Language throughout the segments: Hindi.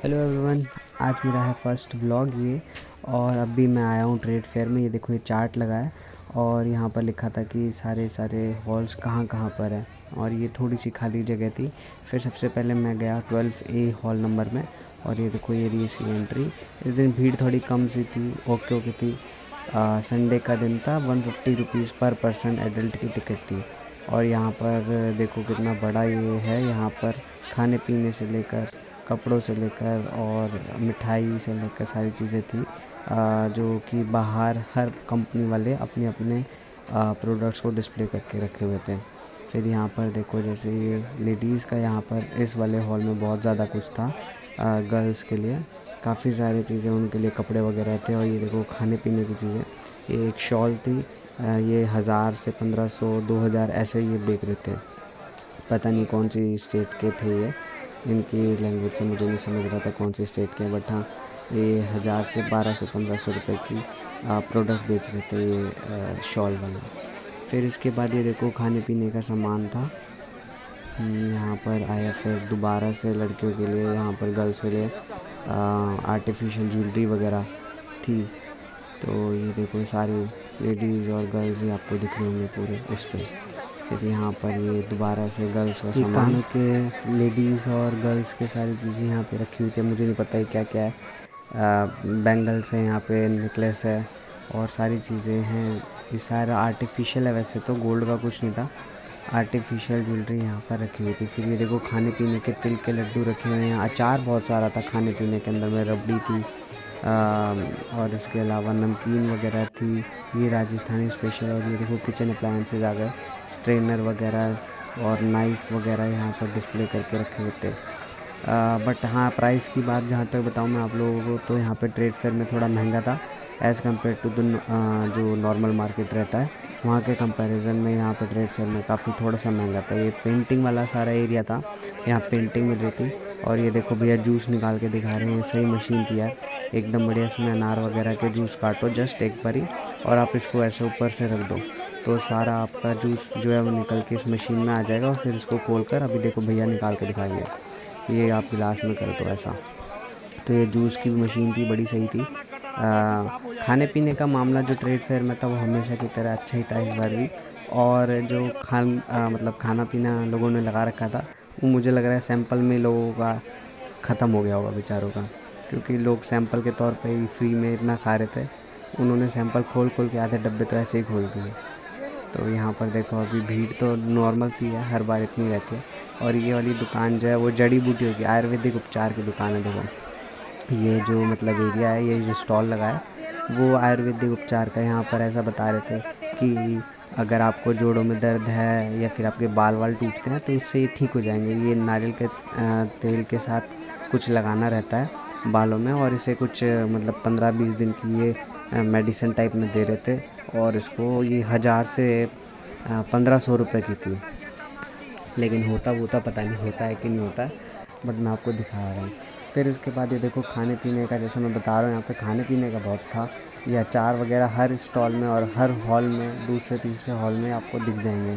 हेलो एवरीवन, आज मेरा है फर्स्ट व्लॉग ये। और अभी मैं आया हूँ ट्रेड फेयर में। ये देखो, ये चार्ट लगा है और यहाँ पर लिखा था कि सारे सारे हॉल्स कहाँ कहाँ पर है। और ये थोड़ी सी खाली जगह थी। फिर सबसे पहले मैं गया 12A हॉल नंबर में। और ये देखो, ये रही इसकी एंट्री। इस दिन भीड़ थोड़ी कम सी थी, ओके थी। संडे का दिन था। 150 रुपीज़ पर पर्सन एडल्ट की टिकट थी। और यहाँ पर देखो कितना बड़ा ये है। यहाँ पर खाने पीने से लेकर, कपड़ों से लेकर और मिठाई से लेकर सारी चीज़ें थी, जो कि बाहर हर कंपनी वाले अपने अपने प्रोडक्ट्स को डिस्प्ले करके रखे हुए थे। फिर यहाँ पर देखो, जैसे ये लेडीज़ का यहाँ पर इस वाले हॉल में बहुत ज़्यादा कुछ था। गर्ल्स के लिए काफ़ी सारी चीज़ें, उनके लिए कपड़े वगैरह थे। और ये देखो खाने पीने की चीज़ें। ये एक शॉल थी, ये 1000 से 1500 2000 ऐसे ये बेच रहे थे। पता नहीं कौन सी स्टेट के थे ये, इनकी लैंग्वेज से मुझे नहीं समझ रहा था कौन सी स्टेट के हैं। बट हाँ, ये 1000 से 1200-1500 रुपये की प्रोडक्ट बेच रहे थे ये शॉल वाले। फिर इसके बाद ये देखो खाने पीने का सामान था। यहाँ पर आया फिर दोबारा से लड़कियों के लिए, यहाँ पर गर्ल्स के लिए आर्टिफिशियल ज्वेलरी वगैरह थी। तो ये देखो सारी लेडीज़ और गर्ल्स ही आपको दिख रहे होंगे पूरे उस पर। फिर यहाँ पर ये दोबारा से गर्ल्स का सामान के, लेडीज़ और गर्ल्स के सारी चीज़ें यहाँ पे रखी हुई थी। मुझे नहीं पता है क्या क्या है। बैंगल्स है, यहाँ पे नेकलेस है और सारी चीज़ें हैं। ये सारा आर्टिफिशियल है, वैसे तो गोल्ड का कुछ नहीं था। आर्टिफिशियल ज्वेलरी यहाँ पर रखी हुई थी। फिर ये देखो खाने पीने के तिल के लड्डू रखे हुए हैं। अचार बहुत सारा था खाने पीने के अंदर में, रबड़ी थी और इसके अलावा नमकीन वगैरह थी। ये राजस्थानी स्पेशल। और ये देखो किचन अप्लायंसेज आ गए, स्ट्रेनर वगैरह और नाइफ़ वगैरह यहाँ पर डिस्प्ले करके रखे हुए थे। बट हाँ, प्राइस की बात जहाँ तक बताऊँ मैं आप लोगों को, तो यहाँ पे ट्रेड फेयर में थोड़ा महंगा था एज़ कम्पेयर टू जो नॉर्मल मार्केट रहता है वहाँ के कंपैरिजन में। यहाँ पे ट्रेड फेयर में काफ़ी थोड़ा सा महंगा था। ये पेंटिंग वाला सारा एरिया था, यहाँ पेंटिंग मिल रही थी। और ये देखो भैया जूस निकाल के दिखा रहे हैं। सही मशीन थी यार, एकदम बढ़िया। इसमें अनार वगैरह के जूस काटो जस्ट एक बारी, और आप इसको ऐसे ऊपर से रख दो तो सारा आपका जूस जो है वो निकल के इस मशीन में आ जाएगा। और फिर इसको खोल कर अभी देखो भैया निकाल के दिखाएंगे, ये आप गिलास में कर दो ऐसा। तो ये जूस की भी मशीन थी, बड़ी सही थी। खाने पीने का मामला जो ट्रेड फेयर में था वो हमेशा की तरह अच्छा ही था इस बार भी। और जो मतलब खाना पीना लोगों ने लगा रखा था, वो मुझे लग रहा है सैंपल में लोगों का ख़त्म हो गया होगा बेचारों का, क्योंकि लोग सैंपल के तौर पे ही फ्री में इतना खा रहे थे। उन्होंने सैंपल खोल खोल के आधे डब्बे तो ऐसे ही खोल दिए। तो यहाँ पर देखो अभी भीड़ तो नॉर्मल सी है, हर बार इतनी रहती है। और ये वाली दुकान जो है वो जड़ी बूटियों की, आयुर्वेदिक उपचार की दुकान है। देखो ये जो मतलब एरिया है, ये जो स्टॉल लगा है वो आयुर्वेदिक उपचार का। यहाँ पर ऐसा बता रहे थे कि अगर आपको जोड़ों में दर्द है या फिर आपके बाल वाल टूटते हैं तो इससे ये ठीक हो जाएंगे। ये नारियल के तेल के साथ कुछ लगाना रहता है बालों में, और इसे कुछ मतलब 15-20 दिन की ये मेडिसिन टाइप में दे रहे थे। और इसको ये 1000 से 1500 रुपये की थी। लेकिन होता पता नहीं होता है कि नहीं होता है, बट मैं आपको दिखा रहा हूँ। फिर इसके बाद ये देखो खाने पीने का, जैसे मैं बता रहा हूँ यहाँ पे खाने पीने का बहुत था। ये अचार वगैरह हर स्टॉल में और हर हॉल में, दूसरे तीसरे हॉल में आपको दिख जाएंगे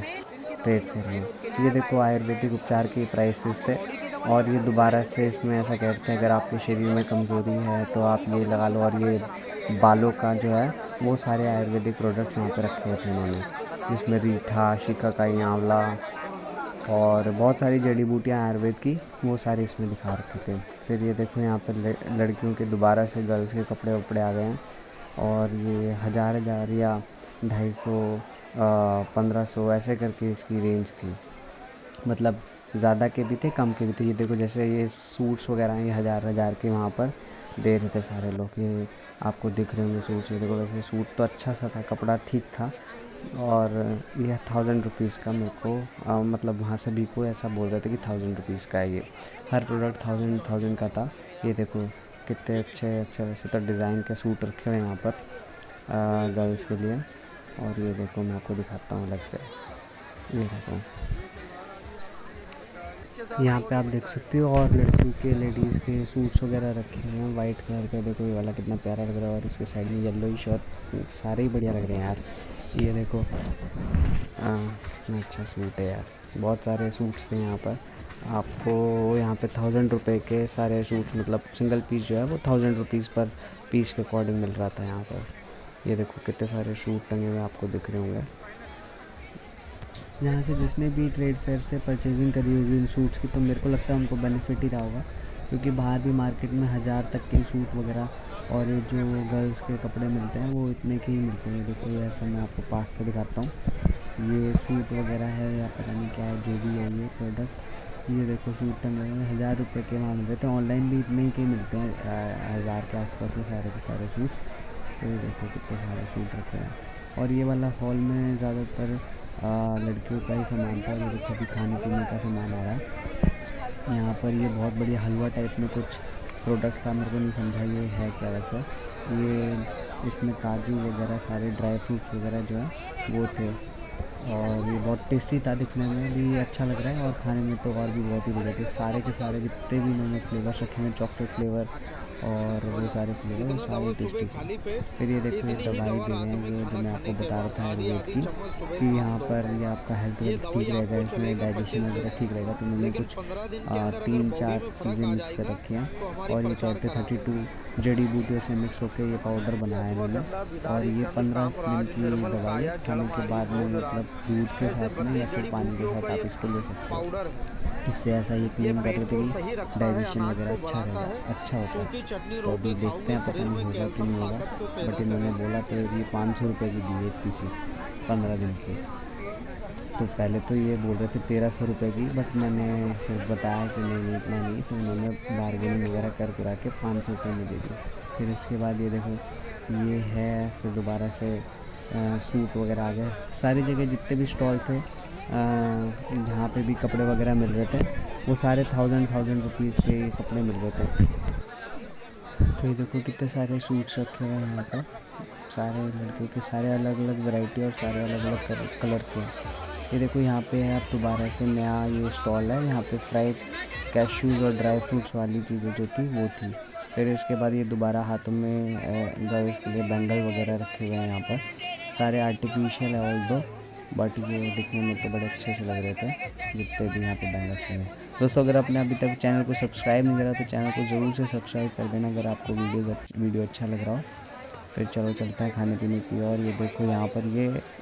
ट्रेड फेयर में। ये देखो आयुर्वेदिक उपचार के प्राइसेस थे। और ये दोबारा से इसमें ऐसा कहते हैं अगर आपके शरीर में कमज़ोरी है तो आप ये लगा लो। और ये बालों का जो है वो सारे आयुर्वेदिक प्रोडक्ट्स यहाँ पे रखे हुए थे उन्होंने, जिसमें रीठा, शिकाकाई, आंवला और बहुत सारी जड़ी बूटियाँ आयुर्वेद की, वो सारे इसमें दिखा रखे थे। फिर ये देखो यहाँ पर लड़कियों के दोबारा से गर्ल्स के कपड़े वपड़े आ गए हैं। और ये 1000 या 250 1500 ऐसे करके इसकी रेंज थी। मतलब ज़्यादा के भी थे, कम के भी थे। ये देखो जैसे ये सूट्स वगैरह हैं, ये 1000 के वहाँ पर दे रहे थे सारे लोग। ये आपको दिख रहे होंगे सूट्स। ये देखो वैसे सूट तो अच्छा सा था, कपड़ा ठीक था। और ये 1000 रुपीज़ का मेरे को मतलब वहाँ सभी को ऐसा बोल रहे थे कि 1000 रुपीज़ का है ये। हर प्रोडक्ट 1000 का था। ये देखो कितने अच्छे अच्छे वैसे तो डिज़ाइन के सूट रखे हुए हैं यहाँ पर गर्ल्स के लिए। और ये देखो मैं आपको दिखाता हूँ अलग से। ये देखो यहाँ पे आप देख सकते हो। और लड़की के, लेडीज़ के सूट्स वगैरह रखे हुए हैं वाइट कलर के। देखो ये वाला कितना प्यारा लग रहा है, और इसके साइड में येलो ही शर्ट, सारे ही बढ़िया लग रहे हैं यार। ये देखो कितना अच्छा सूट है यार। बहुत सारे सूट्स थे यहाँ पर। आपको यहाँ पे 1000 रुपये के सारे सूट्स, मतलब सिंगल पीस जो है वो 1000 रुपीज़ पर पीस के अकॉर्डिंग मिल रहा था यहाँ पर। ये देखो कितने सारे सूट टंगे हुए आपको दिख रहे होंगे। यहाँ से जिसने भी ट्रेड फेयर से परचेजिंग करी होगी इन सूट्स की, तो मेरे को लगता है उनको बेनिफिट ही रहा होगा, क्योंकि बाहर भी मार्केट में 1000 तक के सूट वगैरह और ये जो गर्ल्स के कपड़े मिलते हैं वो इतने के ही मिलते हैं। देखो ये ऐसा मैं आपको पास से दिखाता हूँ। ये सूट वगैरह है या पता नहीं क्या है, जो भी है ये प्रोडक्ट। ये देखो सूट टंगे हुए हैं 1000 रुपये के वहाँ मिल रहे थे। ऑनलाइन भी इतने ही के मिलते हैं 1000 के आसपास में सारे के सारे सूट। तो ये देखो कितने सारे सूट रखे हैं। और ये वाला हॉल में ज़्यादातर लड़कियों का ही सामान था। ये देखो भी खाने पीने का सामान आ रहा है यहाँ पर। ये बहुत बढ़िया हलवा टाइप में कुछ प्रोडक्ट था, मेरे को नहीं समझा ये है क्या वैसा। ये इसमें काजू वगैरह सारे ड्राई फ्रूट्स वगैरह जो है वो थे, और ये बहुत टेस्टी था, दिखने में भी अच्छा लग रहा है और खाने में तो और भी बहुत ही बढ़िया थे। सारे के सारे जितने भी इन्होंने फ्लेवर रखे हैं, चॉकलेट फ्लेवर और वो सारे फ्लेवर, वो सारे टेस्टी थे। फिर ये देखो ये दवाई दे रहे हैं, ये जो मैं आपको बता रहा था आयुर्वेद की, कि यहाँ पर ये आपका हेल्थ ठीक रहेगा, इसमें डाइजेशन वगैरह ठीक रहेगा। तो इन्होंने कुछ 3-4 चीज़ें मिक्स कर रखी हैं, और ये कहते 32 जड़ी बूटियों से मिक्स होकर ये पाउडर बनाया है इन्होंने। और ये 15 दिन की दवाई खाने के बाद में, मतलब दूध के साथ में या फिर पानी के साथ आप इसको ले सकते हो। इससे ऐसा ये क्लीन कर देते कि डाइजेशन वगैरह अच्छा रहेगा, अच्छा होता है। तो अभी देखते हैं पता नहीं होगा कि नहीं होगा, बट इन्होंने बोला तो ये 500 रुपये की दी है पीछे 15 दिन की। तो पहले तो ये बोल रहे थे 1300 रुपये की, बट मैंने फिर बताया कि नहीं इतना नहीं, तो उन्होंने बारगेनिंग वगैरह कर करा के 500 रुपये में दे दी। फिर इसके बाद ये देखो ये है, फिर दोबारा से सूट वगैरह आ गए। सारी जगह जितने भी स्टॉल थे जहाँ पे भी कपड़े वगैरह मिल रहे थे, वो सारे 1000 रुपीज़ के कपड़े मिल रहे थे। तो ये देखो कितने सारे सूट्स रखे हुए हैं यहाँ पर, सारे लड़के के, सारे अलग अलग वैरायटी और सारे अलग अलग कलर के। ये देखो यहाँ पे है अब दोबारा से नया ये स्टॉल है। यहाँ पे फ्राइड कैश्यूज़ और ड्राई फ्रूट्स वाली चीज़ें जो थी वो थी। फिर इसके बाद ये दोबारा हाथों में गर्ल्स के लिए बैंगल वगैरह रखे हुए हैं यहाँ पर। सारे आर्टिफिशियल है ऑल दो, बट ये दिखने में तो बड़े अच्छे से लग रहे थे जितने भी यहाँ पे बैंगल्स हैं। दोस्तों अगर आपने अभी तक चैनल को सब्सक्राइब नहीं करा तो चैनल को ज़रूर से सब्सक्राइब कर देना अगर आपको वीडियो अच्छा लग रहा हो। फिर चलो चलते हैं खाने पीने की। और ये देखो यहाँ पर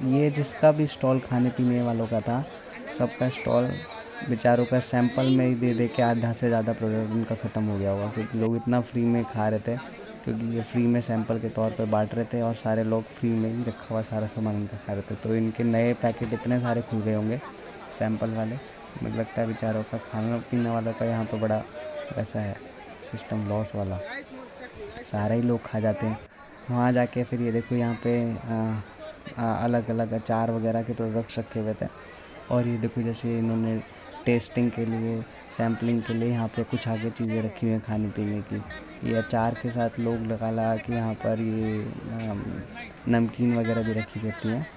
ये जिसका भी स्टॉल खाने पीने वालों का था, सबका स्टॉल बेचारों का सैंपल में ही दे दे के आधा से ज़्यादा प्रोडक्ट उनका ख़त्म हो गया होगा, क्योंकि लोग इतना फ्री में खा रहे थे, क्योंकि ये फ्री में सैंपल के तौर पर बांट रहे थे और सारे लोग फ्री में ही रखा हुआ सारा सामान इनका खा रहे थे। तो इनके नए पैकेट इतने सारे खुल गए होंगे सैंपल वाले। मुझे लगता है बेचारों का खाना पीने वालों का यहाँ पर बड़ा वैसा है सिस्टम, लॉस वाला, सारे ही लोग खा जाते हैं वहाँ जाके। फिर ये देखो यहाँ पे अलग अलग अचार वगैरह के प्रोडक्ट्स रखे हुए थे। और ये देखो जैसे इन्होंने टेस्टिंग के लिए, सैम्पलिंग के लिए यहाँ पे कुछ आगे चीज़ें रखी हुई हैं खाने पीने की। ये अचार के साथ लोग लगा कि यहाँ पर ये नमकीन वगैरह भी रखी रहती हैं,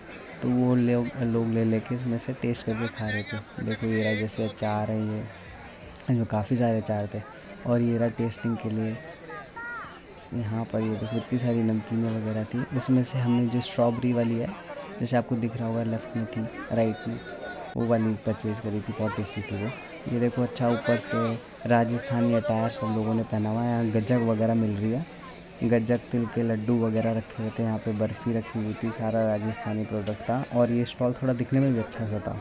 तो वो लोग ले लेके इसमें से टेस्ट करके खा रहे थे। देखो ये रहा जैसे अचार है, ये जो काफ़ी सारे अचार थे। और ये रहा टेस्टिंग के लिए यहाँ पर। ये देखो इतनी सारी नमकीनें वगैरह थी। उसमें से हमने जो स्ट्रॉबेरी वाली है, जैसे आपको दिख रहा होगा लेफ़्ट में थी, राइट में, वो वाली परचेज़ करी थी, बहुत टेस्टी थी वो। ये देखो अच्छा ऊपर से राजस्थानी अटायर सब लोगों ने पहना हुआ है। यहाँ गज्जक वगैरह मिल रही है, गज्जक तिल के लड्डू वगैरह रखे हुए थे। यहाँ पे बर्फ़ी रखी हुई थी, सारा राजस्थानी प्रोडक्ट था। और ये स्टॉल थोड़ा दिखने में भी अच्छा सा था।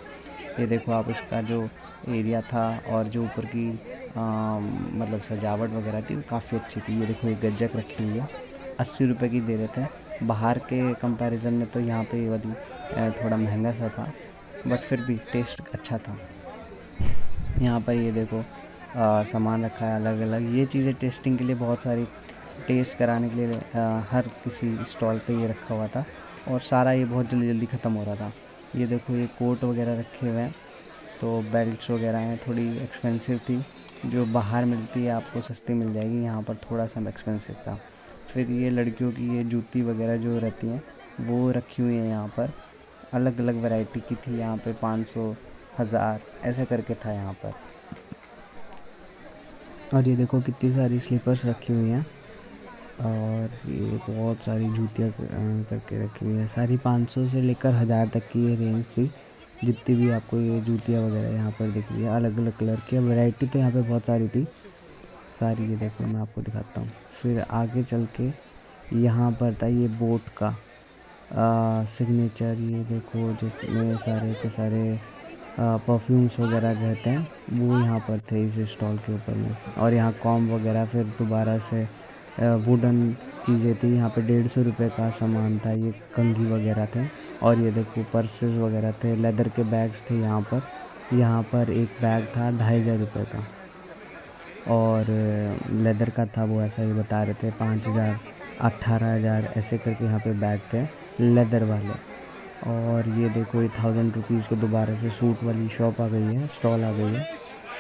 ये देखो आप इसका जो एरिया था और जो ऊपर की मतलब सजावट वगैरह थी वो काफ़ी अच्छी थी। ये देखो ये गज्जक रखी हुई है, 80 रुपये की दे रहे थे। बाहर के कंपैरिजन में तो यहाँ पे ये वाली थोड़ा महंगा सा था, बट फिर भी टेस्ट अच्छा था। यहाँ पर ये देखो सामान रखा है अलग अलग। ये चीज़ें टेस्टिंग के लिए, बहुत सारी टेस्ट कराने के लिए हर किसी स्टॉल पे ये रखा हुआ था, और सारा ये बहुत जल्दी जल्दी ख़त्म हो रहा था। ये देखो ये कोट वगैरह रखे हुए हैं, तो बेल्ट्स वगैरह हैं, थोड़ी एक्सपेंसिव थी। जो बाहर मिलती है आपको सस्ती मिल जाएगी, यहाँ पर थोड़ा सा एक्सपेंसिव था। फिर ये लड़कियों की ये जूती वगैरह जो रहती हैं वो रखी हुई हैं यहाँ पर, अलग अलग वैरायटी की थी। यहाँ पे 500, 1000 ऐसे करके था यहाँ पर। और ये देखो कितनी सारी स्लीपर्स रखी हुई हैं, और ये बहुत सारी जूतियाँ करके रखी हुई है। सारी 500 से लेकर 1000 तक की ये रेंज थी। जितनी भी आपको ये जूतियाँ वगैरह यहाँ पर दिख रही है अलग अलग कलर की। वैरायटी तो यहाँ पे बहुत सारी थी सारी। ये देखो मैं आपको दिखाता हूँ। फिर आगे चल के यहाँ पर था ये बोट का सिग्नेचर। ये देखो जिसमें सारे के सारे परफ्यूम्स वगैरह रहते हैं वो यहाँ पर थे इस स्टॉल के ऊपर में। और यहाँ कॉम वगैरह फिर दोबारा से वुडन चीज़ें थी। यहाँ पे 150 रुपये का सामान था। ये कंघी वगैरह थे। और ये देखो पर्सेस वगैरह थे, लेदर के बैग्स थे यहाँ पर। यहाँ पर एक बैग था 2500 रुपये का और लेदर का था वो, ऐसा ही बता रहे थे 5000 18,000 ऐसे करके यहाँ पे बैग थे लेदर वाले। और ये देखो ये 1000 रुपीज़ के दोबारा से सूट वाली शॉप आ गई है, स्टॉल आ गई है।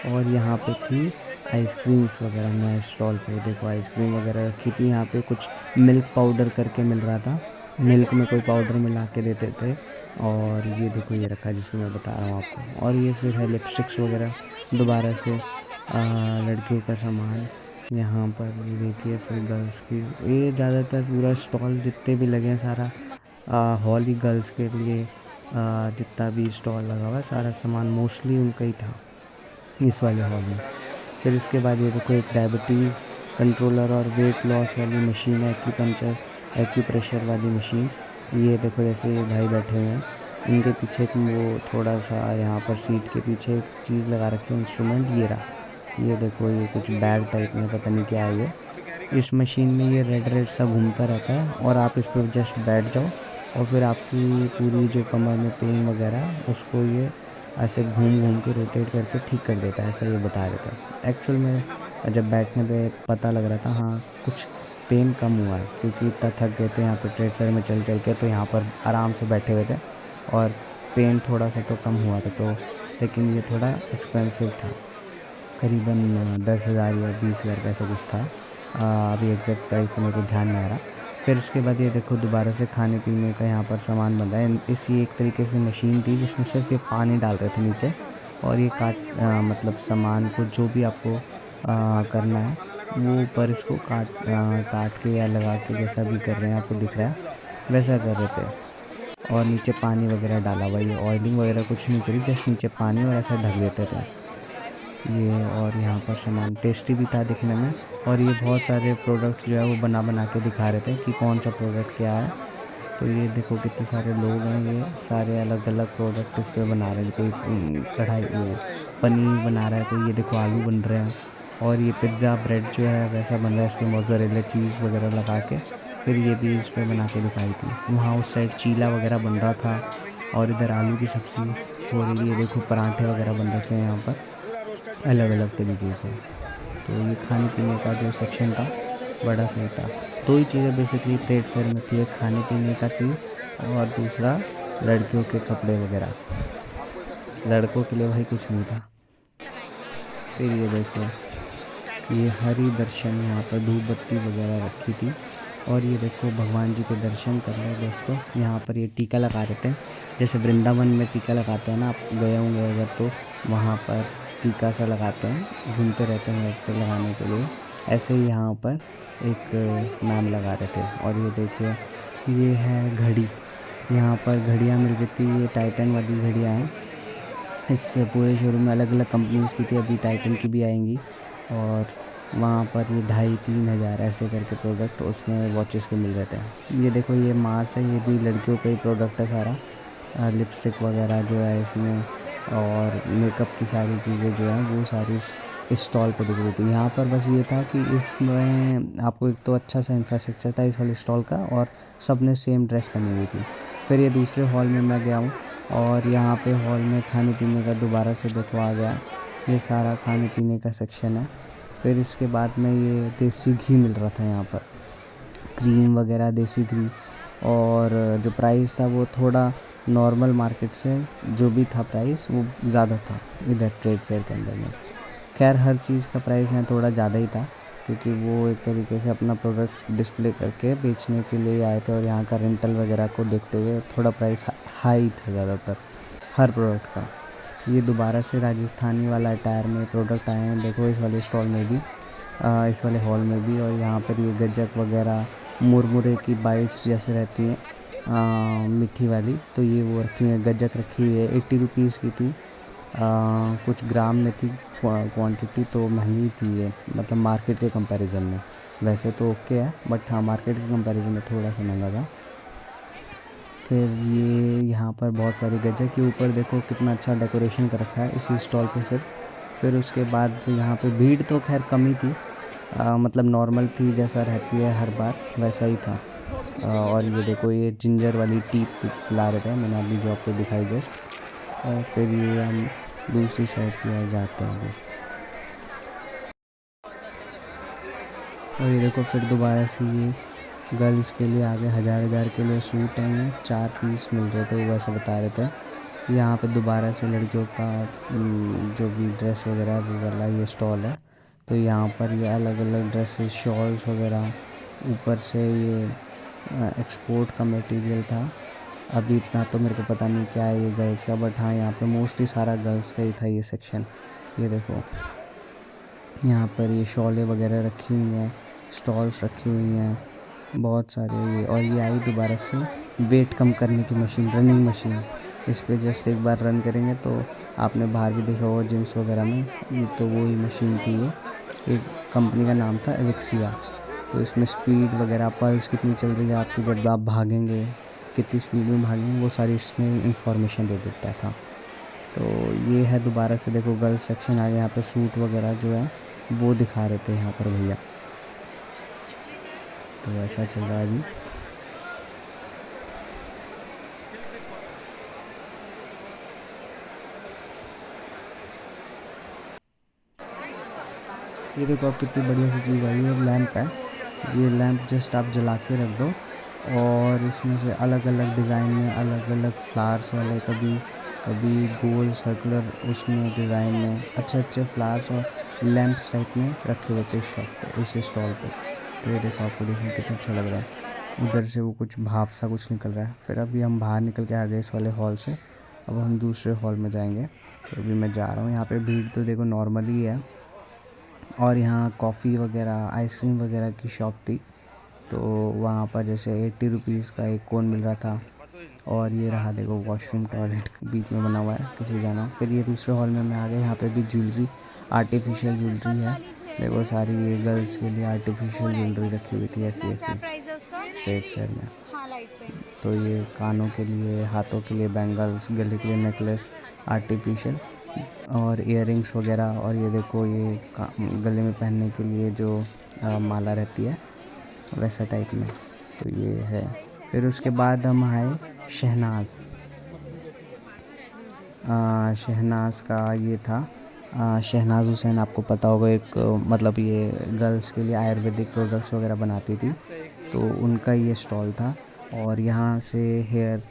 और यहाँ पे थी आइसक्रीम्स वगैरह। नए स्टॉल पे देखो आइसक्रीम वगैरह रखी थी। यहाँ पे कुछ मिल्क पाउडर करके मिल रहा था, मिल्क में कोई पाउडर मिला के देते थे। और ये देखो ये रखा जिसको मैं बता रहा हूँ आपको। और ये फिर है लिपस्टिक्स वगैरह दोबारा से लड़कियों का सामान यहाँ पर ये देखिए। फिर गर्ल्स की ये ज़्यादातर पूरा स्टॉल जितने भी लगे हैं सारा हॉल ही गर्ल्स के लिए जितना भी स्टॉल लगा हुआ है सारा सामान मोस्टली उनका ही था इस वाले हॉल में। फिर इसके बाद ये देखो एक डायबिटीज़ कंट्रोलर और वेट लॉस वाली मशीन है, एक्यूप्रेशर वाली मशीन्स। ये देखो जैसे ये भाई बैठे हुए हैं, इनके पीछे वो थोड़ा सा यहाँ पर सीट के पीछे एक चीज़ लगा रखी है इंस्ट्रूमेंट, ये रहा। ये देखो ये कुछ बैग टाइप में पता नहीं क्या है ये। इस मशीन में ये रेड सा घूमता रहता है और आप इस पर जस्ट बैठ जाओ और फिर आपकी पूरी जो कमर में पेन वगैरह उसको ये ऐसे घूम घूम के रोटेट करके ठीक कर देता है, ऐसा ये बता रहे थे। एक्चुअल में जब बैठने पे पता लग रहा था हाँ कुछ पेन कम हुआ है, क्योंकि इतना थक गए थे यहाँ पे ट्रेड फेयर में चल के, तो यहाँ पर आराम से बैठे हुए थे और पेन थोड़ा सा तो कम हुआ था। तो लेकिन ये थोड़ा एक्सपेंसिव था, करीबन 10,000 या 20,000 का ऐसा कुछ था। अभी एग्जैक्ट प्राइस मेरे को ध्यान नहीं आ रहा। फिर उसके बाद ये देखो दोबारा से खाने पीने का यहाँ पर सामान बन रहा है। इसी एक तरीके से मशीन थी जिसमें सिर्फ ये पानी डाल रहे थे नीचे और ये मतलब सामान को जो भी आपको करना है वो ऊपर इसको काट के या लगा के जैसा भी कर रहे हैं आपको दिख रहा है वैसा कर रहे थे। और नीचे पानी वगैरह डाला हुआ, ये ऑयलिंग वगैरह कुछ नहीं करी, जस्ट नीचे पानी और ऐसा ढक देते थे ये। और यहाँ पर सामान टेस्टी भी था दिखने में। और ये बहुत सारे प्रोडक्ट्स जो है वो बना के दिखा रहे थे कि कौन सा प्रोडक्ट क्या है। तो ये देखो कितने सारे लोग हैं, ये सारे अलग अलग प्रोडक्ट इस पर बना रहे हैं। कोई कढ़ाई पनीर बना रहा है, कोई ये देखो आलू बन रहे हैं। और ये पिज़्ज़ा ब्रेड जो है वैसा बन रहा है, इस पर मोज़रेला चीज़ वगैरह लगा के फिर ये भी इस पर बना के दिखाई थी। वहाँ उस साइड चीला वगैरह बन रहा था और इधर आलू की सब्ज़ी हो रही है। ये देखो पराठे वगैरह बन रखे हैं यहाँ पर अलग अलग तरीके के। तो ये खाने पीने का जो सेक्शन था बड़ा सही था। दो ही चीज़ें बेसिकली ट्रेड फेयर में थी, एक खाने पीने का चीज़ और दूसरा लड़कियों के कपड़े वगैरह। लड़कों के लिए भाई कुछ नहीं था। फिर ये देखो ये हरि दर्शन, यहाँ पर धूप बत्ती वगैरह रखी थी। और ये देखो भगवान जी के दर्शन कर रहे हैं दोस्तों। यहाँ पर ये टीका लगा रहे थे, जैसे वृंदावन में टीका लगाते हैं ना, आप गए होंगे अगर तो वहाँ पर टीका सा लगाते हैं, घूमते रहते हैं व्यक्ति लगाने के लिए। ऐसे ही यहाँ पर एक मैम लगा रहे थे। और ये देखिए ये है घड़ी, यहाँ पर घड़ियाँ मिल रही थी। ये टाइटन वाली घड़ियाँ हैं, इससे पूरे शोरूम में अलग अलग कंपनीज़ की थी, अभी टाइटन की भी आएंगी। और वहाँ पर ये 2,500-3 हज़ार ऐसे करके प्रोडक्ट उसमें वॉचेस के मिल रहे थे। ये देखो ये मार्स है, ये भी लड़कियों का ही प्रोडक्ट है सारा। लिपस्टिक वगैरह जो है इसमें और मेकअप की सारी चीज़ें जो हैं वो सारी इस स्टॉल पर दिख रही थी। यहाँ पर बस ये था कि इसमें आपको एक तो अच्छा सा इंफ्रास्ट्रक्चर था इस वाले स्टॉल का और सब ने सेम ड्रेस पहनी हुई थी। फिर ये दूसरे हॉल में मैं गया हूँ और यहाँ पे हॉल में खाने पीने का दोबारा से देखो आ गया, ये सारा खाने पीने का सेक्शन है। फिर इसके बाद में ये देसी घी मिल रहा था यहाँ पर, क्रीम वगैरह देसी घी। और जो प्राइस था वो थोड़ा नॉर्मल मार्केट से जो भी था प्राइस वो ज़्यादा था इधर ट्रेड फेयर के अंदर में। खैर हर चीज़ का प्राइस यहाँ थोड़ा ज़्यादा ही था, क्योंकि वो एक तरीके से अपना प्रोडक्ट डिस्प्ले करके बेचने के लिए आए थे और यहाँ का रेंटल वगैरह को देखते हुए थोड़ा प्राइस हाई था ज़्यादातर हर प्रोडक्ट का। ये दोबारा से राजस्थानी वाला अटायर में प्रोडक्ट आए हैं देखो इस वाले स्टॉल में भी, इस वाले हॉल में भी। और यहाँ पर ये गज्जक वगैरह मुरमुरे की बाइट्स जैसे रहती हैं मीठी वाली, तो ये वो रखी हुई है। गज्जक रखी हुई है, 80 रुपीज़ की थी। कुछ ग्राम में थी क्वांटिटी, तो महंगी थी ये, मतलब मार्केट के कंपैरिजन में। वैसे तो ओके है, बट हाँ मार्केट के कंपैरिजन में थोड़ा सा महंगा था। फिर ये यहाँ पर बहुत सारी गज्जक के ऊपर देखो कितना अच्छा डेकोरेशन कर रखा है इसी स्टॉल पे सिर्फ। फिर उसके बाद यहाँ पे भीड़ तो खैर कम ही थी, मतलब नॉर्मल थी, जैसा रहती है हर बार वैसा ही था। और ये देखो ये जिंजर वाली टी पिला रहे थे, मैंने अभी जो आपको दिखाई जस्ट। और फिर ये हम दूसरी साइड की ओर जाते हैं अभी। और ये देखो फिर दोबारा से ये गर्ल्स के लिए आगे हज़ार के लिए सूट हैं, ये 4 पीस मिल रहे थे, वो वैसे बता रहे थे। यहाँ पे दोबारा से लड़कियों का जो भी ड्रेस वगैरह है वो वाला ये स्टॉल है। तो यहाँ पर ये अलग अलग ड्रेसेस, शॉल्स वगैरह, ऊपर से ये एक्सपोर्ट का मटेरियल था। अभी इतना तो मेरे को पता नहीं क्या है ये गर्ल्स का, बट हाँ यहाँ पे मोस्टली सारा गर्ल्स का ही था ये सेक्शन। ये देखो यहाँ पर ये शॉलें वगैरह रखी हुई हैं, स्टॉल्स रखी हुई हैं बहुत सारे ये। और ये आई दोबारा से वेट कम करने की मशीन, रनिंग मशीन। इस पे जस्ट एक बार रन करेंगे तो आपने बाहर भी देखा होगा जिम्स वगैरह में, ये तो वही मशीन थी ये। एक कंपनी का नाम था एविक्सिया। तो इसमें स्पीड वगैरह, पल्स कितनी चल रही है आपकी, जब आप भागेंगे कितनी स्पीड में भागेंगे, वो सारी इसमें इंफॉर्मेशन दे देता था। तो ये है दोबारा से देखो गर्ल्स सेक्शन आ गया। यहाँ पे सूट वगैरह जो है वो दिखा रहे थे यहाँ पर भैया। तो ऐसा चल रहा है अभी। ये देखो आप कितनी बढ़िया सी चीज़ आई है, लैंप है। ये लैंप जस्ट आप जला के रख दो और इसमें से अलग अलग डिज़ाइन में, अलग अलग फ्लावर्स वाले, कभी कभी गोल सर्कुलर उसमें डिज़ाइन में अच्छे अच्छे फ्लावर्स और लैंप्स टाइप में रखे हुए थे इस शॉप पे, इस स्टॉल पे। तो ये देखो आपको देखने कितना अच्छा लग रहा है। उधर से वो कुछ भाप सा कुछ निकल रहा है। फिर अभी हम बाहर निकल के आ गए इस वाले हॉल से, अब हम दूसरे हॉल में जाएंगे। तो अभी मैं जा रहा हूँ। यहाँ पे भीड़ तो देखो नॉर्मल ही है। और यहाँ कॉफ़ी वगैरह, आइसक्रीम वगैरह की शॉप थी। तो वहाँ पर जैसे 80 रुपीज़ का एक कोन मिल रहा था। और ये रहा देखो वॉशरूम, टॉयलेट बीच में बना हुआ है, किसी जाना। फिर ये दूसरे हॉल में मैं आ गया। यहाँ पे भी ज्वेलरी, आर्टिफिशियल ज्वेलरी है। देखो सारी ये गर्ल्स के लिए आर्टिफिशियल ज्वेलरी रखी हुई थी ऐसी ऐसी स्टेट फेयर में। तो ये कानों के लिए, हाथों के लिए बैंगल्स, गले के लिए नेकलेस आर्टिफिशियल, और इयररिंग्स वगैरह। और ये देखो ये गले में पहनने के लिए जो माला रहती है वैसा टाइप में। तो ये है। फिर उसके बाद हम आए शहनाज। शहनाज का ये था शहनाज हुसैन, आपको पता होगा, एक मतलब ये गर्ल्स के लिए आयुर्वेदिक प्रोडक्ट्स वगैरह बनाती थी, तो उनका ये स्टॉल था। और यहाँ से हेयर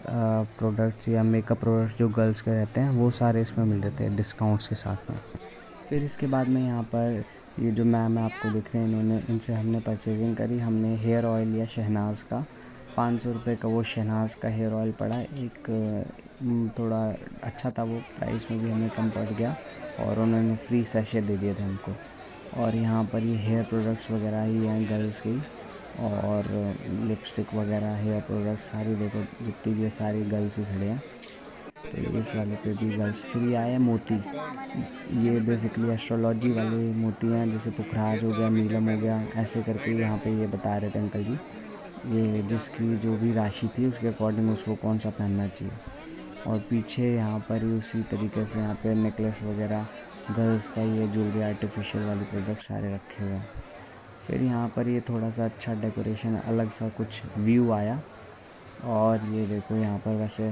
प्रोडक्ट्स या मेकअप प्रोडक्ट्स जो गर्ल्स के रहते हैं वो सारे इसमें मिल रहे थे डिस्काउंट्स के साथ में। फिर इसके बाद में यहाँ पर ये जो मैम आपको दिख रहे हैं, इन्होंने, इनसे हमने परचेजिंग करी। हमने हेयर ऑयल लिया शहनाज का, 500 रुपये का वो शहनाज का हेयर ऑयल पड़ा। एक थोड़ा अच्छा था वो, प्राइस में भी हमें कम पड़ गया। और उन्होंने फ्री सैशे दे दिए थे हमको। और यहाँ पर ये हेयर प्रोडक्ट्स वगैरह ही हैं गर्ल्स की, और लिपस्टिक वगैरह, हेयर प्रोडक्ट्स सारी देखो जितनी भी है सारी गर्ल्स ही खड़े हैं। तो इस वाले पे भी गर्ल्स। फिर ये आया मोती। ये बेसिकली एस्ट्रोलॉजी वाले मोती हैं, जैसे पुखराज हो गया, नीलम हो गया, ऐसे करके यहाँ पे ये बता रहे थे अंकल जी। ये जिसकी जो भी राशि थी उसके अकॉर्डिंग उसको कौन सा पहनना चाहिए। और पीछे यहाँ पर ही उसी तरीके से यहाँ पे नेकलेस वगैरह गर्ल्स का, ये ज्वेलरी आर्टिफिशियल वाली प्रोडक्ट सारे रखे हुए हैं। फिर यहाँ पर ये थोड़ा सा अच्छा डेकोरेशन, अलग सा कुछ व्यू आया। और ये देखो यहाँ पर वैसे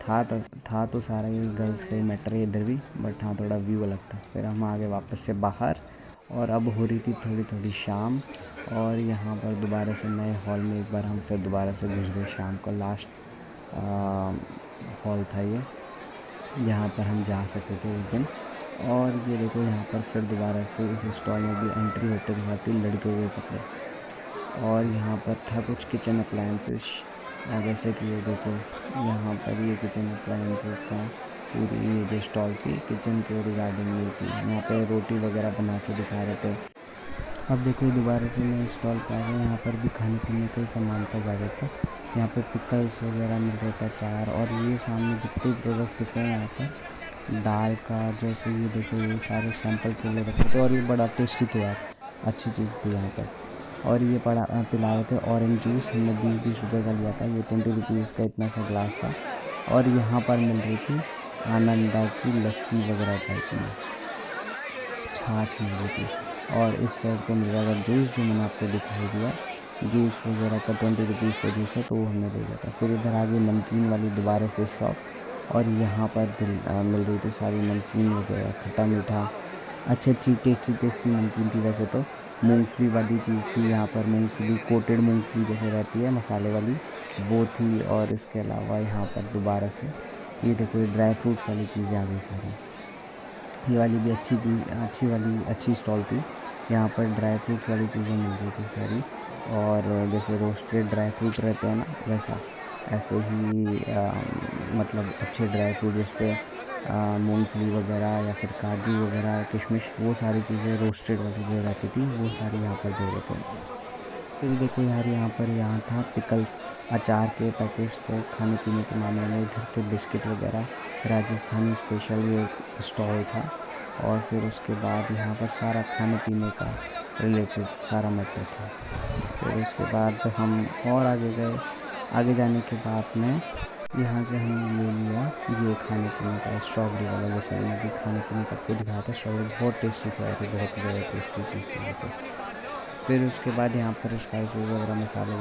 था तो सारा ये गर्ल्स का ही मैटर है इधर भी, बट हाँ थोड़ा व्यू अलग था। फिर हम आ गए वापस से बाहर, और अब हो रही थी थोड़ी थोड़ी शाम। और यहाँ पर दोबारा से नए हॉल में एक बार हम फिर दोबारा से घुस गए। शाम का लास्ट हॉल था ये, यहाँ पर हम जा सके थे उस दिन। और ये देखो यहाँ पर फिर दोबारा से इस स्टॉल में भी एंट्री होते दिखाती लड़कियों के कपड़े। और यहाँ पर था कुछ किचन अप्लायंसेस, जैसे कि ये देखो यहाँ पर ये किचन अप्लायंसेस था। पूरी ये जो स्टॉल थी किचन के रिगार्डिंग में थी। यहाँ पे रोटी वगैरह बना के दिखा रहे थे। अब देखो दोबारा से मैं स्टॉल पे आ गया। यहाँ पर भी खाने पीने का ही सामान था ज़्यादातर। यहाँ पे पिकल्स वगैरह मिल रहा था, अचार, और ये सामने जितने प्रोडक्ट्स दिख रहे हैं यहाँ पर दाल का, जैसे ये देखो ये सारे सैंपल के लिए रखे थे और ये बड़ा टेस्टी थे यार, अच्छी चीज़ थी यहाँ पर। और ये पिला रहे थे ऑरेंज जूस, हमने 20-20 रुपये का लिया था, ये 20 रुपीज़ का इतना सा ग्लास था। और यहाँ पर मिल रही थी आनंदा की लस्सी वगैरह टाइप में, छाछ मिल रही थी। और इस साइड पे मिल रहा था जूस, जो मैंने आपको दिखाई दिया, जूस वगैरह का 20 रुपीज़ का जूस है, तो वो हमने ले लिया था। फिर इधर आ गई नमकीन वाली दोबारा से शॉप, और यहाँ पर मिल रही थी सारी नमकीन वगैरह, खट्टा मीठा, अच्छी टेस्टी नमकीन थी। वैसे तो मूंगफली वाली चीज़ थी यहाँ पर, मूंगफली कोटेड मूंगफली जैसे रहती है मसाले वाली, वो थी। और इसके अलावा यहाँ पर दोबारा से ये देखो ये ड्राई फ्रूट वाली चीज़ें आ गई सारी। ये वाली भी अच्छी स्टॉल थी। यहाँ पर ड्राई फ्रूट वाली चीज़ें मिल रही थी सारी, और जैसे रोस्टेड ड्राई फ्रूट रहते हैं ना, वैसा ऐसे ही मतलब अच्छे ड्राई फ्रूट जिस पे मूंगफली वगैरह या फिर काजू वगैरह, किशमिश, वो सारी चीज़ें रोस्टेड वाली जो रहती थी वो सारी यहाँ पर दे रहे थे। फिर देखो यार यहाँ था पिकल्स, अचार के पैकेट्स थे खाने पीने के मामले में। इधर थे बिस्किट वगैरह, राजस्थानी स्पेशल ये एक स्टॉल था। और फिर उसके बाद यहाँ पर सारा खाने पीने का रिलेटेड सारा मैटर था। फिर उसके बाद हम और आगे गए। आगे जाने के बाद में यहाँ से हमने ले लिया ये खाने पीने का स्ट्रॉबेरी वाला, जैसे मैंने अभी खाने पीने का आपको दिखाया था। स्ट्रॉबेरी बहुत टेस्टी था, बहुत ज़्यादा टेस्टी चीज़ थी। फिर उसके बाद यहाँ पर स्पाइसेस वगैरह, मसाले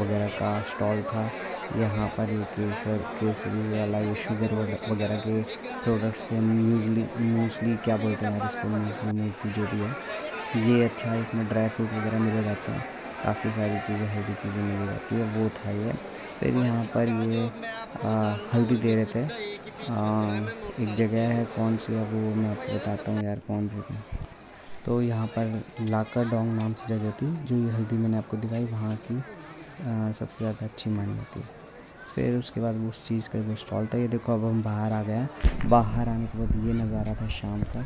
वगैरह का स्टॉल था। यहाँ पर ये केसरी वाला, ये शुगर वगैरह के प्रोडक्ट्स थे। मूसली क्या बोलते हैं यार इसको, मूसली जो भी है ये अच्छा है, इसमें ड्राई फ्रूट वगैरह मिले जाते हैं, काफ़ी सारी चीज़ें, हेल्दी चीज़ें मिली जाती है, वो था ये। फिर यहाँ पर ये हल्दी दे रहे थे। एक जगह है, कौन सी है वो मैं आपको बताता हूँ यार, कौन सी थी। तो यहाँ पर लाकर डोंग नाम से जगह थी, जो ये हल्दी मैंने आपको दिखाई, वहाँ की सबसे ज़्यादा अच्छी मानी जाती है। फिर उसके बाद उस चीज़ का वो स्टॉल था। ये देखो अब हम बाहर आ गए हैं। बाहर आने के बाद ये नज़ारा था शाम का,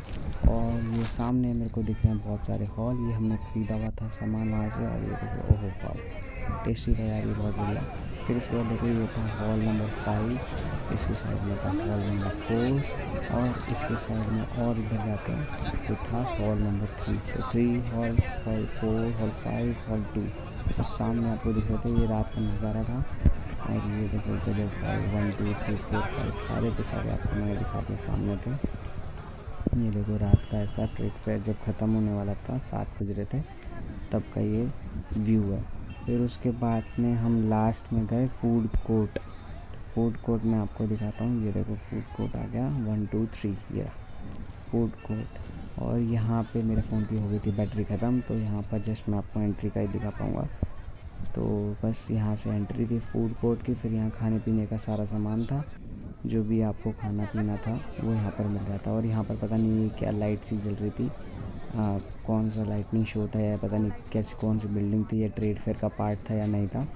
और ये सामने मेरे को दिख रहे हैं बहुत सारे हॉल। ये हमने ख़रीदा हुआ था सामान वहाँ से, और ये देखो ओहो वाह, टेस्टी था यार ये, बहुत बढ़िया। फिर इसके बाद देखो ये था हॉल नंबर 5, इसके साइड में था हॉल नंबर 4, और इसके साइड में और इधर जाते हैं तो था हॉल नंबर 3। तो 3 हॉल 4 हॉल 5 हॉल 2, और सामने आपको दिख रहे थे, ये रात का नज़ारा था। और ये देखो इधर 1 2 3 4 5 सारे के सारे आपको मैंने दिखा दिए, सामने थे। ये देखो रात का ऐसा ट्रेड फेयर जब ख़त्म होने वाला था, 7 बज रहे थे, तब का ये व्यू है। फिर उसके बाद में हम लास्ट में गए फूड कोर्ट। फूड कोर्ट में आपको दिखाता हूँ, ये देखो फूड कोर्ट आ गया, 1 2 3 ये फूड कोर्ट। और यहाँ पे मेरे फ़ोन की हो गई थी बैटरी ख़त्म, तो यहाँ पर जस्ट मैं आपको एंट्री का ही दिखा पाऊँगा। तो बस यहाँ से एंट्री थी फूड कोर्ट की। फिर यहाँ खाने पीने का सारा सामान था, जो भी आपको खाना पीना था वो यहाँ पर मिल रहा था। और यहाँ पर पता नहीं ये क्या लाइट सी जल रही थी, कौन सा लाइटनिंग शो था या पता नहीं कैसे, कौन सी बिल्डिंग थी, या ट्रेड फेयर का पार्ट था या नहीं था।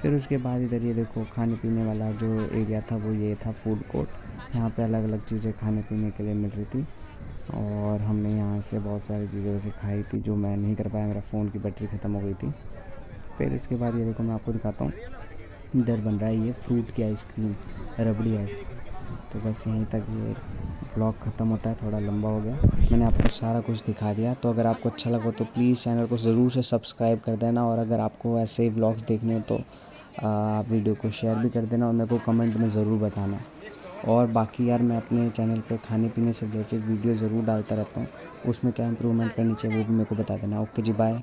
फिर उसके बाद इधर ये देखो खाने पीने वाला जो एरिया था वो ये था फूड कोर्ट। यहाँ पे अलग अलग चीज़ें खाने पीने के लिए मिल रही थी, और हमने यहाँ से बहुत सारी चीज़ें वैसे खाई थी, जो मैं नहीं कर पाया, मेरा फ़ोन की बैटरी ख़त्म हो गई थी। फिर इसके बाद ये देखो मैं आपको दिखाता हूँ, इधर बन रहा है ये फ्रूट की आइसक्रीम, रबड़ी आइसक्रीम। तो बस यहीं तक ये ब्लॉग ख़त्म होता है, थोड़ा लंबा हो गया, मैंने आपको सारा कुछ दिखा दिया। तो अगर आपको अच्छा लगा तो प्लीज़ चैनल को ज़रूर से सब्सक्राइब कर देना, और अगर आपको ऐसे ही ब्लॉग्स देखने हो तो आप वीडियो को शेयर भी कर देना, और मेरे को कमेंट में ज़रूर बताना। और बाकी यार मैं अपने चैनल पे खाने पीने से रिलेटेड वीडियो ज़रूर डालता रहता हूँ, उसमें क्या इम्प्रूवमेंट करनी चाहिए वो भी मेरे को बता देना। ओके जी, बाय।